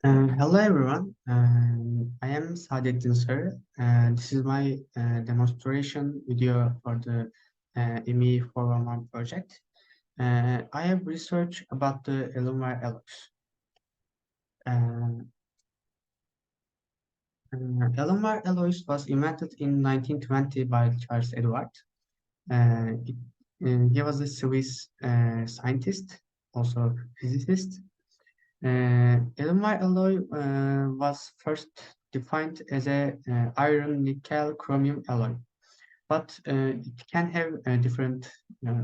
Hello everyone. I am Sadettin Sarı. This is my demonstration video for the ME411 project. I have researched about the aluminum alloys. Uh, Aluminum alloys was invented in 1920 by Charles Edward. Uh, it- he was a Swiss scientist, also physicist. Aluminum alloy was first defined as a iron nickel chromium alloy, but it can have different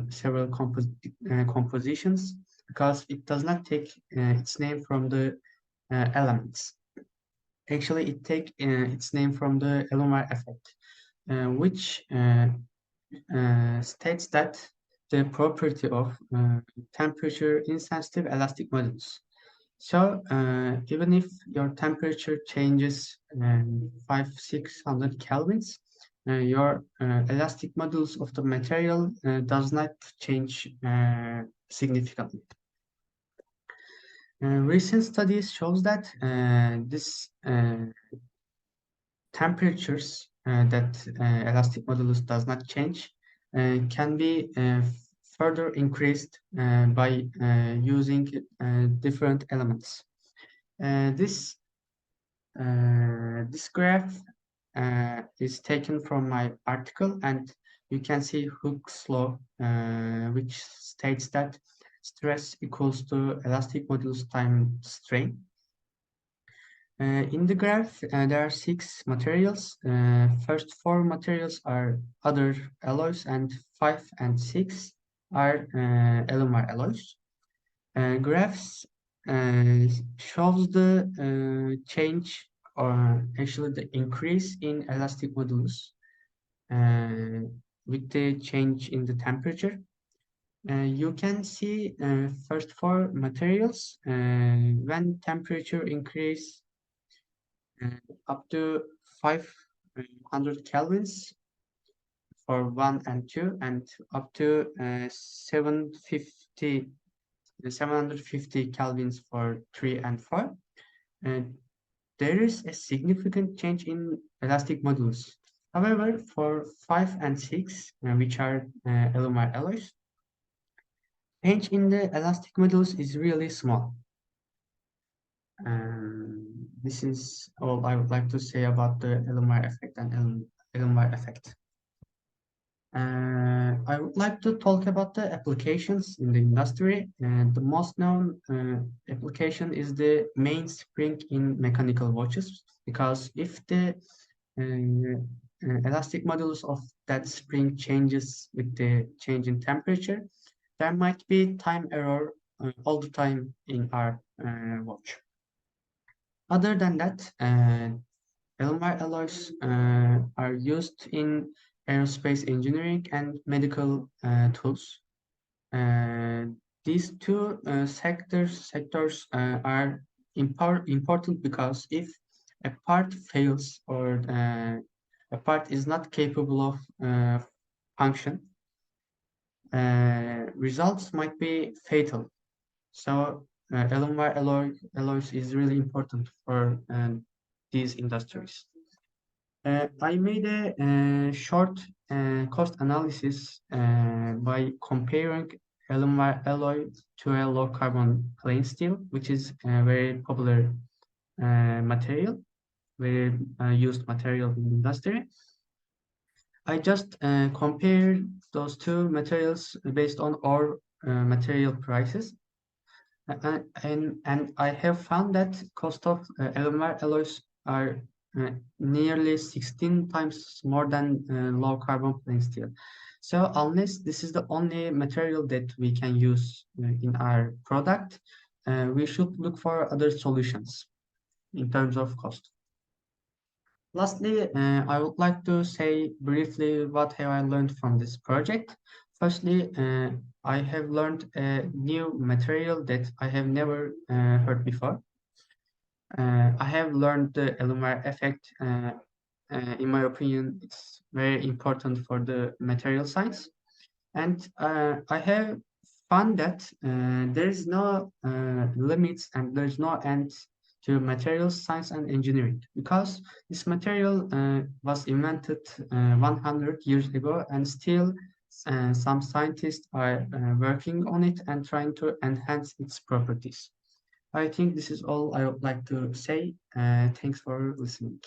several compositions because it does not take its name from the elements. Actually, it take its name from the aluminum effect, which states that the property of temperature insensitive elastic modules. So even if your temperature changes 600 kelvins, your elastic modulus of the material does not change significantly. Recent studies shows that this temperatures that elastic modulus does not change can be further increased by using different elements. This this graph is taken from my article, and you can see Hooke's law, which states that stress equals to elastic modulus times strain. In the graph, there are 6 materials. First 4 materials are other alloys, and 5 and 6 are aluminum alloys. Graphs shows the change, or actually the increase in elastic modulus with the change in the temperature. You can see first 4 materials when temperature increase up to 500 kelvins for 1 and 2, and up to 750 kelvins for 3 and 4. And there is a significant change in elastic modulus. However, for 5 and 6, which are aluminum alloys, change in the elastic modulus is really small. This is all I would like to say about the aluminum effect and aluminum effect. I would like to talk about the applications in the industry. The most known application is the mainspring in mechanical watches, because if the elastic modulus of that spring changes with the change in temperature, there might be time error all the time in our watch. Other than that, aluminum alloys are used in aerospace engineering and medical tools. Uh, these two sectors are important because if a part fails, or a part is not capable of function, results might be fatal. So aluminum alloys is really important for these industries. I made a short cost analysis by comparing aluminum alloy to a low carbon plain steel, which is a very popular material, very used material in the industry. I just compared those two materials based on our material prices. And I have found that cost of aluminum alloys are nearly 16 times more than low carbon plain steel. So unless this is the only material that we can use in our product, we should look for other solutions in terms of cost. Lastly, I would like to say briefly what have I learned from this project. Firstly, I have learned a new material that I have never heard before. I have learned the aluminum effect. In my opinion, it's very important for the material science. And I have found that there is no limits and there is no end to materials science and engineering, because this material was invented 100 years ago, and still some scientists are working on it and trying to enhance its properties. I think this is all I would like to say. Thanks for listening.